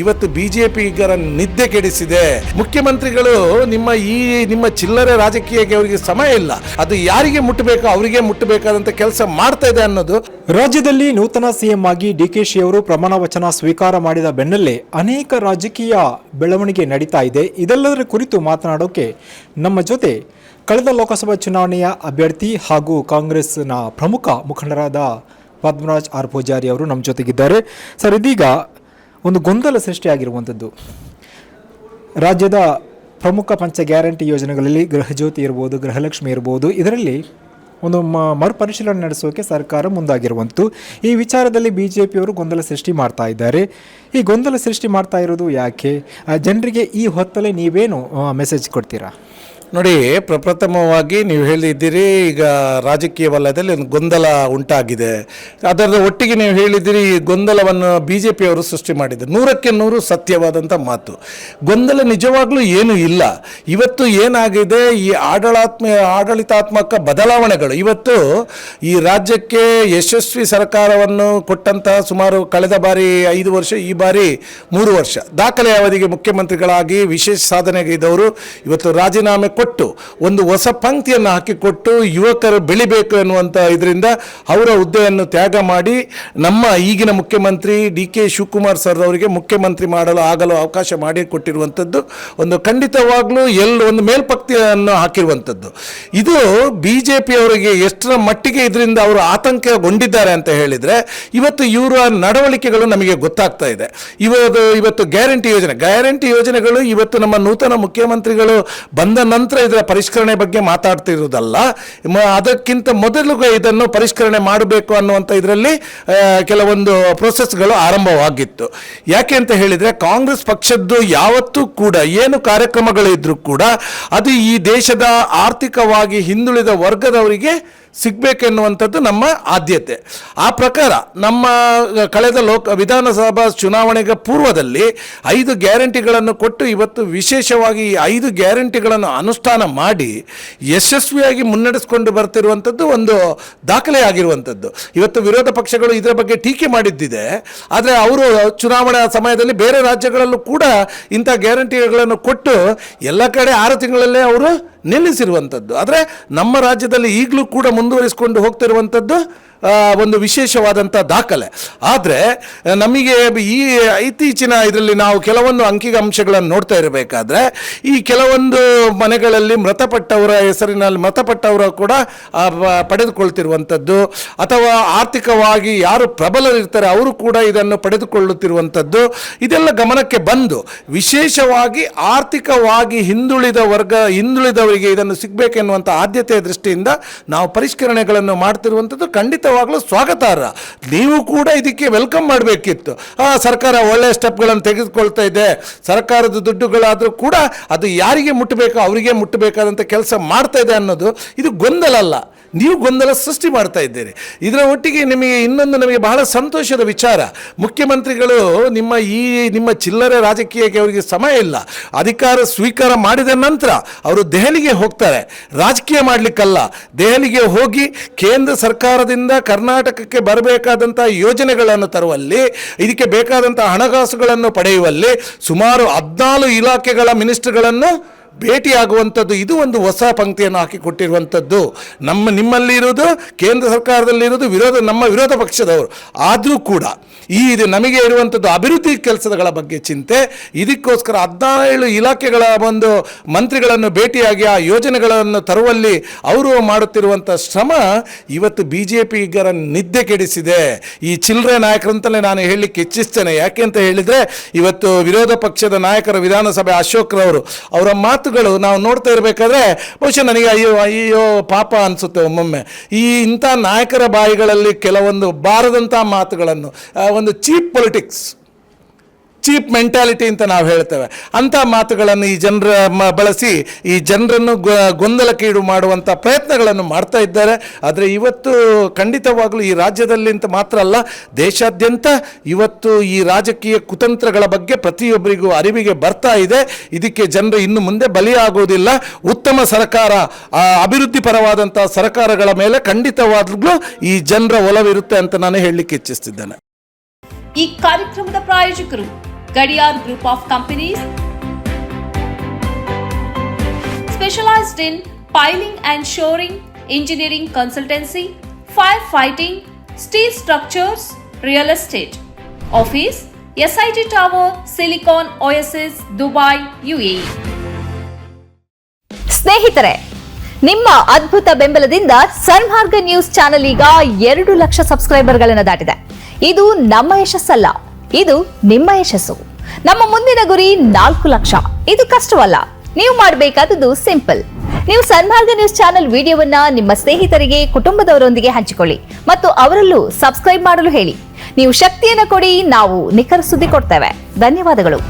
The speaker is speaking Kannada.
ಇವತ್ತು ಬಿಜೆಪಿಗರ ನಿದ್ದೆ ಕೆಡಿಸಿದೆ. ಮುಖ್ಯಮಂತ್ರಿಗಳು ನಿಮ್ಮ ಚಿಲ್ಲರೆ ರಾಜಕೀಯಕ್ಕೆ ಅವರಿಗೆ ಸಮಯ ಇಲ್ಲ. ಅದು ಯಾರಿಗೆ ಮುಟ್ಟಬೇಕೋ ಅವರಿಗೆ ಮುಟ್ಟಬೇಕಾದಂತ ಕೆಲಸ ಮಾಡ್ತಾ ಇದೆ ಅನ್ನೋದು. ರಾಜ್ಯದಲ್ಲಿ ನೂತನ ಸಿಎಂ ಆಗಿ ಡಿಕೆಶಿ ಅವರು ಪ್ರಮಾಣ ವಚನ ಸ್ವೀಕಾರ ಮಾಡಿದ ಬೆನ್ನಲ್ಲೇ ಅನೇಕ ರಾಜಕೀಯ ಬೆಳವಣಿಗೆ ನಡೀತಾ ಇದೆ. ಇದೆಲ್ಲದರ ಕುರಿತು ಮಾತನಾಡೋಕೆ ನಮ್ಮ ಜೊತೆ ಕಳೆದ ಲೋಕಸಭಾ ಚುನಾವಣೆಯ ಅಭ್ಯರ್ಥಿ ಹಾಗೂ ಕಾಂಗ್ರೆಸ್ನ ಪ್ರಮುಖ ಮುಖಂಡರಾದ ಪದ್ಮರಾಜ್ ಆರ್ ಪೂಜಾರಿ ಅವರು ನಮ್ಮ ಜೊತೆಗಿದ್ದಾರೆ. ಸರ್, ಇದೀಗ ಒಂದು ಗೊಂದಲ ಸೃಷ್ಟಿಯಾಗಿರುವಂಥದ್ದು. ರಾಜ್ಯದ ಪ್ರಮುಖ ಪಂಚ ಗ್ಯಾರಂಟಿ ಯೋಜನೆಗಳಲ್ಲಿ ಗೃಹಜ್ಯೋತಿ ಇರ್ಬೋದು, ಗೃಹಲಕ್ಷ್ಮಿ ಇರ್ಬೋದು, ಇದರಲ್ಲಿ ಒಂದು ಮರುಪರಿಶೀಲನೆ ನಡೆಸೋಕೆ ಸರ್ಕಾರ ಮುಂದಾಗಿರುವಂಥದ್ದು. ಈ ವಿಚಾರದಲ್ಲಿ ಬಿಜೆಪಿಯವರು ಗೊಂದಲ ಸೃಷ್ಟಿ ಮಾಡ್ತಾ ಇದ್ದಾರೆ. ಈ ಗೊಂದಲ ಸೃಷ್ಟಿ ಮಾಡ್ತಾ ಇರೋದು ಯಾಕೆ? ಜನರಿಗೆ ಈ ಹೊತ್ತಲ್ಲೇ ನೀವೇನು ಮೆಸೇಜ್ ಕೊಡ್ತೀರಾ? ನೋಡಿ, ಪ್ರಪ್ರಥಮವಾಗಿ ನೀವು ಹೇಳಿದ್ದೀರಿ ಈಗ ರಾಜಕೀಯ ವಲಯದಲ್ಲಿ ಒಂದು ಗೊಂದಲ ಉಂಟಾಗಿದೆ. ಅದರ ಒಟ್ಟಿಗೆ ನೀವು ಹೇಳಿದ್ದೀರಿ ಈ ಗೊಂದಲವನ್ನು ಬಿಜೆಪಿಯವರು ಸೃಷ್ಟಿ ಮಾಡಿದ್ದಾರೆ. 100ಕ್ಕೆ 100 ಸತ್ಯವಾದಂಥ ಮಾತು. ಗೊಂದಲ ನಿಜವಾಗ್ಲೂ ಏನೂ ಇಲ್ಲ. ಇವತ್ತು ಏನಾಗಿದೆ, ಈ ಆಡಳಿತಾತ್ಮಕ ಬದಲಾವಣೆಗಳು ಇವತ್ತು ಈ ರಾಜ್ಯಕ್ಕೆ ಯಶಸ್ವಿ ಸರ್ಕಾರವನ್ನು ಕೊಟ್ಟಂತಹ ಸುಮಾರು ಕಳೆದ ಬಾರಿ 5 ವರ್ಷ, ಈ ಬಾರಿ 3 ವರ್ಷ ದಾಖಲೆ ಅವಧಿಗೆ ಮುಖ್ಯಮಂತ್ರಿಗಳಾಗಿ ವಿಶೇಷ ಸಾಧನೆಗಿದ್ದವರು ಇವತ್ತು ರಾಜೀನಾಮೆ ಕೊಟ್ಟು ಒಂದು ಹೊಸ ಪಂಕ್ತಿಯನ್ನು ಹಾಕಿಕೊಟ್ಟು ಯುವಕರು ಬೆಳಿಬೇಕು ಎನ್ನುವಂಥ ಇದರಿಂದ ಅವರ ಹುದ್ದೆಯನ್ನು ತ್ಯಾಗ ಮಾಡಿ ನಮ್ಮ ಈಗಿನ ಮುಖ್ಯಮಂತ್ರಿ ಡಿ.ಕೆ. ಶಿವಕುಮಾರ್ ಸರ್ ಅವರಿಗೆ ಮುಖ್ಯಮಂತ್ರಿ ಆಗಲು ಅವಕಾಶ ಮಾಡಿಕೊಟ್ಟಿರುವಂಥದ್ದು ಒಂದು ಖಂಡಿತವಾಗ್ಲೂ ಒಂದು ಮೇಲ್ಪಂಕ್ತಿಯನ್ನು ಹಾಕಿರುವಂಥದ್ದು. ಇದು ಬಿಜೆಪಿ ಅವರಿಗೆ ಎಷ್ಟರ ಮಟ್ಟಿಗೆ ಇದರಿಂದ ಅವರು ಆತಂಕಗೊಂಡಿದ್ದಾರೆ ಅಂತ ಹೇಳಿದರೆ ಇವತ್ತು ಇವರ ನಡವಳಿಕೆಗಳು ನಮಗೆ ಗೊತ್ತಾಗ್ತಾ ಇದೆ. ಇವತ್ತು ಗ್ಯಾರಂಟಿ ಯೋಜನೆಗಳು ಇವತ್ತು ನಮ್ಮ ನೂತನ ಮುಖ್ಯಮಂತ್ರಿಗಳು ಬಂದ ನಂತರ ಇದರ ಪರಿಷ್ಕರಣೆ ಬಗ್ಗೆ ಮಾತಾಡ್ತಿರುವುದಲ್ಲ, ಅದಕ್ಕಿಂತ ಮೊದಲು ಇದನ್ನು ಪರಿಷ್ಕರಣೆ ಮಾಡಬೇಕು ಅನ್ನುವಂಥ ಇದರಲ್ಲಿ ಕೆಲವೊಂದು ಪ್ರೊಸೆಸ್ಗಳು ಆರಂಭವಾಗಿತ್ತು. ಯಾಕೆ ಅಂತ ಹೇಳಿದರೆ ಕಾಂಗ್ರೆಸ್ ಪಕ್ಷದ್ದು ಯಾವತ್ತೂ ಕೂಡ ಏನು ಕಾರ್ಯಕ್ರಮಗಳಿದ್ರೂ ಕೂಡ ಅದು ಈ ದೇಶದ ಆರ್ಥಿಕವಾಗಿ ಹಿಂದುಳಿದ ವರ್ಗದವರಿಗೆ ಸಿಗಬೇಕೆನ್ನುವಂಥದ್ದು ನಮ್ಮ ಆದ್ಯತೆ. ಆ ಪ್ರಕಾರ ನಮ್ಮ ಕಳೆದ ವಿಧಾನಸಭಾ ಚುನಾವಣೆಗೆ ಪೂರ್ವದಲ್ಲಿ 5 ಗ್ಯಾರಂಟಿಗಳನ್ನು ಕೊಟ್ಟು ಇವತ್ತು ವಿಶೇಷವಾಗಿ ಈ 5 ಗ್ಯಾರಂಟಿಗಳನ್ನು ಅನುಷ್ಠಾನ ಮಾಡಿ ಯಶಸ್ವಿಯಾಗಿ ಮುನ್ನಡೆಸ್ಕೊಂಡು ಬರ್ತಿರುವಂಥದ್ದು ಒಂದು ದಾಖಲೆ ಆಗಿರುವಂಥದ್ದು. ಇವತ್ತು ವಿರೋಧ ಪಕ್ಷಗಳು ಇದರ ಬಗ್ಗೆ ಟೀಕೆ ಮಾಡಿದ್ದಿದೆ. ಆದರೆ ಅವರು ಚುನಾವಣಾ ಸಮಯದಲ್ಲಿ ಬೇರೆ ರಾಜ್ಯಗಳಲ್ಲೂ ಕೂಡ ಇಂಥ ಗ್ಯಾರಂಟಿಗಳನ್ನು ಕೊಟ್ಟು ಎಲ್ಲ ಕಡೆ 6 ತಿಂಗಳಲ್ಲೇ ಅವರು ನಿಲ್ಲಿಸಿರುವಂಥದ್ದು. ಆದರೆ ನಮ್ಮ ರಾಜ್ಯದಲ್ಲಿ ಈಗಲೂ ಕೂಡ ಮುಂದುವರಿಸಿಕೊಂಡು ಹೋಗ್ತಿರುವಂಥದ್ದು ಒಂದು ವಿಶೇಷವಾದಂಥ ದಾಖಲೆ. ಆದರೆ ನಮಗೆ ಈ ಇತ್ತೀಚಿನ ಇದರಲ್ಲಿ ನಾವು ಕೆಲವೊಂದು ಅಂಕಿಅಂಶಗಳನ್ನು ನೋಡ್ತಾ ಇರಬೇಕಾದ್ರೆ ಈ ಕೆಲವೊಂದು ಮನೆಗಳಲ್ಲಿ ಮೃತಪಟ್ಟವರ ಹೆಸರಿನಲ್ಲಿ ಮೃತಪಟ್ಟವರು ಕೂಡ ಪಡೆದುಕೊಳ್ತಿರುವಂಥದ್ದು, ಅಥವಾ ಆರ್ಥಿಕವಾಗಿ ಯಾರು ಪ್ರಬಲರಿರ್ತಾರೆ ಅವರು ಕೂಡ ಇದನ್ನು ಪಡೆದುಕೊಳ್ಳುತ್ತಿರುವಂಥದ್ದು, ಇದೆಲ್ಲ ಗಮನಕ್ಕೆ ಬಂದು ವಿಶೇಷವಾಗಿ ಆರ್ಥಿಕವಾಗಿ ಹಿಂದುಳಿದವರಿಗೆ ಇದನ್ನು ಸಿಗಬೇಕೆನ್ನುವಂಥ ಆದ್ಯತೆಯ ದೃಷ್ಟಿಯಿಂದ ನಾವು ಪರಿಷ್ಕರಣೆಗಳನ್ನು ಮಾಡ್ತಿರುವಂಥದ್ದು ಖಂಡಿತವಾಗ್ಲೂ ಸ್ವಾಗತಾರ್ಹ. ನೀವು ಕೂಡ ಇದಕ್ಕೆ ವೆಲ್ಕಮ್ ಮಾಡಬೇಕಿತ್ತು. ಸರ್ಕಾರ ಒಳ್ಳೆಯ ಸ್ಟೆಪ್ಗಳನ್ನು ತೆಗೆದುಕೊಳ್ತಾ ಇದೆ. ಸರ್ಕಾರದ ದುಡ್ಡುಗಳಾದರೂ ಕೂಡ ಅದು ಯಾರಿಗೆ ಮುಟ್ಟಬೇಕೋ ಅವರಿಗೆ ಮುಟ್ಟಬೇಕಾದಂಥ ಕೆಲಸ ಮಾಡ್ತಾ ಇದೆ ಅನ್ನೋದು ಇದು ಗೊಂದಲ ಅಲ್ಲ. ನೀವು ಗೊಂದಲ ಸೃಷ್ಟಿ ಮಾಡ್ತಾ ಇದ್ದೀರಿ. ಇದರ ಒಟ್ಟಿಗೆ ನಮಗೆ ಬಹಳ ಸಂತೋಷದ ವಿಚಾರ, ಮುಖ್ಯಮಂತ್ರಿಗಳು ನಿಮ್ಮ ಚಿಲ್ಲರೆ ರಾಜಕೀಯಕ್ಕೆ ಅವರಿಗೆ ಸಮಯ ಇಲ್ಲ. ಅಧಿಕಾರ ಸ್ವೀಕಾರ ಮಾಡಿದ ನಂತರ ಅವರು ದೆಹಲಿಗೆ ಹೋಗ್ತಾರೆ, ರಾಜಕೀಯ ಮಾಡಲಿಕ್ಕಲ್ಲ. ದೆಹಲಿಗೆ ಹೋಗಿ ಕೇಂದ್ರ ಸರ್ಕಾರದಿಂದ ಕರ್ನಾಟಕಕ್ಕೆ ಬರಬೇಕಾದಂಥ ಯೋಜನೆಗಳನ್ನು ತರುವಲ್ಲಿ, ಇದಕ್ಕೆ ಬೇಕಾದಂಥ ಹಣಕಾಸುಗಳನ್ನು ಪಡೆಯುವಲ್ಲಿ ಸುಮಾರು 14 ಇಲಾಖೆಗಳ ಮಿನಿಸ್ಟರ್ಗಳನ್ನು ಭೇಟಿಯಾಗುವಂಥದ್ದು ಇದು ಒಂದು ಹೊಸ ಪಂಕ್ತಿಯನ್ನು ಹಾಕಿಕೊಟ್ಟಿರುವಂಥದ್ದು. ನಿಮ್ಮಲ್ಲಿ ಇರೋದು ಕೇಂದ್ರ ಸರ್ಕಾರದಲ್ಲಿರೋದು ನಮ್ಮ ವಿರೋಧ ಪಕ್ಷದವರು. ಆದರೂ ಕೂಡ ಇದು ನಮಗೆ ಇರುವಂಥದ್ದು ಅಭಿವೃದ್ಧಿ ಕೆಲಸಗಳ ಬಗ್ಗೆ ಚಿಂತೆ. ಇದಕ್ಕೋಸ್ಕರ 17 ಇಲಾಖೆಗಳ ಒಂದು ಮಂತ್ರಿಗಳನ್ನು ಭೇಟಿಯಾಗಿ ಆ ಯೋಜನೆಗಳನ್ನು ತರುವಲ್ಲಿ ಅವರು ಮಾಡುತ್ತಿರುವಂಥ ಶ್ರಮ ಇವತ್ತು ಬಿಜೆಪಿಗರ ನಿದ್ದೆ ಕೆಡಿಸಿದೆ. ಈ ಚಿಲ್ಲರೆ ನಾಯಕರಂತಲೇ ನಾನು ಹೇಳಲಿಕ್ಕೆ ಇಚ್ಛಿಸ್ತೇನೆ. ಯಾಕೆ ಅಂತ ಹೇಳಿದರೆ ಇವತ್ತು ವಿರೋಧ ಪಕ್ಷದ ನಾಯಕರ ವಿಧಾನಸಭೆ ಅಶೋಕ್ರವರು ಅವರ ಮಾತುಗಳು ನಾವು ನೋಡ್ತಾ ಇರಬೇಕಾದ್ರೆ ಬಹುಶಃ ನನಗೆ ಅಯ್ಯೋ ಪಾಪ ಅನಿಸುತ್ತೆ ಒಮ್ಮೊಮ್ಮೆ. ಇಂಥ ನಾಯಕರ ಬಾಯಿಗಳಲ್ಲಿ ಕೆಲವೊಂದು ಬಾರದಂಥ ಮಾತುಗಳನ್ನು, ಒಂದು ಚೀಪ್ ಪೊಲಿಟಿಕ್ಸ್, ಚೀಪ್ ಮೆಂಟಾಲಿಟಿ ಅಂತ ನಾವು ಹೇಳ್ತೇವೆ, ಅಂಥ ಮಾತುಗಳನ್ನು ಈ ಜನರ ಬಳಸಿ ಈ ಜನರನ್ನು ಗೊಂದಲಕ್ಕೀಡು ಮಾಡುವಂಥ ಪ್ರಯತ್ನಗಳನ್ನು ಮಾಡ್ತಾ ಇದ್ದಾರೆ. ಆದರೆ ಇವತ್ತು ಖಂಡಿತವಾಗಲೂ ಈ ರಾಜ್ಯದಲ್ಲಿ ಅಂತ ಮಾತ್ರ ಅಲ್ಲ, ದೇಶಾದ್ಯಂತ ಇವತ್ತು ಈ ರಾಜಕೀಯ ಕುತಂತ್ರಗಳ ಬಗ್ಗೆ ಪ್ರತಿಯೊಬ್ಬರಿಗೂ ಅರಿವಿಗೆ ಬರ್ತಾ ಇದೆ. ಇದಕ್ಕೆ ಜನರು ಇನ್ನು ಮುಂದೆ ಬಲಿಯಾಗುವುದಿಲ್ಲ. ಉತ್ತಮ ಸರ್ಕಾರ, ಅಭಿವೃದ್ಧಿ ಪರವಾದಂಥ ಸರ್ಕಾರಗಳ ಮೇಲೆ ಖಂಡಿತವಾಗ್ಲೂ ಈ ಜನರ ಒಲವಿರುತ್ತೆ ಅಂತ ನಾನು ಹೇಳಲಿಕ್ಕೆ ಇಚ್ಛಿಸ್ತಿದ್ದೇನೆ. ಈ ಕಾರ್ಯಕ್ರಮದ ಪ್ರಾಯೋಜಕರು Gadiyar Group of Companies, specialized in piling and shoring, engineering consultancy, firefighting, steel structures, real estate. Office, SIT Tower, Silicon Oasis, Dubai, UAE. ಸ್ನೇಹಿತರೆ, ನಿಮ್ಮ ಅದ್ಭುತ ಬೆಂಬಲದಿಂದ ಸನ್ಮಾರ್ಗ ನ್ಯೂಸ್ ಚಾನೆಲ್ ಈಗ 2 ಲಕ್ಷ ಸಬ್ಸ್ಕ್ರೈಬರ್ಗಳನ್ನು ದಾಟಿದೆ. ಇದು ನಮ್ಮ ಯಶಸ್ಸಲ್ಲ, ಇದು ನಿಮ್ಮ ಯಶಸ್ಸು. ನಮ್ಮ ಮುಂದಿನ ಗುರಿ 4 ಲಕ್ಷ. ಇದು ಕಷ್ಟವಲ್ಲ. ನೀವು ಮಾಡಬೇಕಾದದ್ದು ಸಿಂಪಲ್. ನೀವು ಸನ್ಮಾರ್ಗ ನ್ಯೂಸ್ ಚಾನೆಲ್ ವಿಡಿಯೋವನ್ನ ನಿಮ್ಮ ಸ್ನೇಹಿತರಿಗೆ, ಕುಟುಂಬದವರೊಂದಿಗೆ ಹಂಚಿಕೊಳ್ಳಿ ಮತ್ತು ಅವರಲ್ಲೂ ಸಬ್ಸ್ಕ್ರೈಬ್ ಮಾಡಲು ಹೇಳಿ. ನೀವು ಶಕ್ತಿಯನ್ನು ಕೊಡಿ, ನಾವು ನಿಖರ ಸುದ್ದಿ ಕೊಡ್ತೇವೆ. ಧನ್ಯವಾದಗಳು.